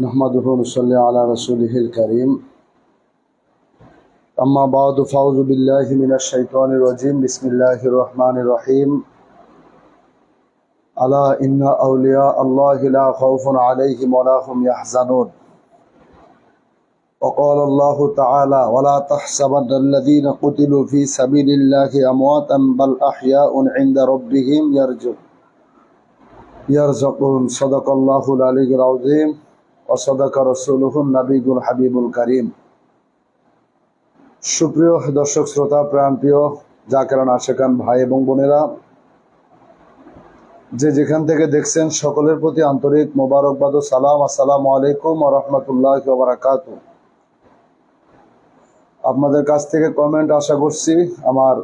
नहमदुहु व नसल्ली अला रसूलिहिल करीम। अम्मा बाद फ़अऊज़ु बिल्लाहि मिनश शैतानिर रजीम। बिस्मिल्लाहिर रहमानिर रहीम। अला इन्ना औलिया अल्लाहि ला खौफुन अलैहिम व ला हुम यहज़नून। वक़ाल अल्लाहु तआला वला तहसबन्नल्लज़ीना क़ुतिलू फ़ी सबीलिल्लाहि अमवातन बल अहयाउन इंदा रब्बिहिम यरज़क़ून। सदक़ल्लाहुल अलीयुल अज़ीम व सदक़ रसूलुहुन नबियुल हबीबुल करीम। সুপ্রিয় দর্শক শ্রোতা, প্রাণপ্রিয় জাকেরান আশেকান ভাই এবং বোনেরা, যে যেখান থেকে দেখছেন সকলের প্রতি আন্তরিক মোবারকবাদ ও সালাম। আসসালামু আলাইকুম ওয়া রাহমাতুল্লাহি ওয়া বারাকাতুহু। আপনাদের কাছ থেকে কমেন্ট আশা করছি। আমার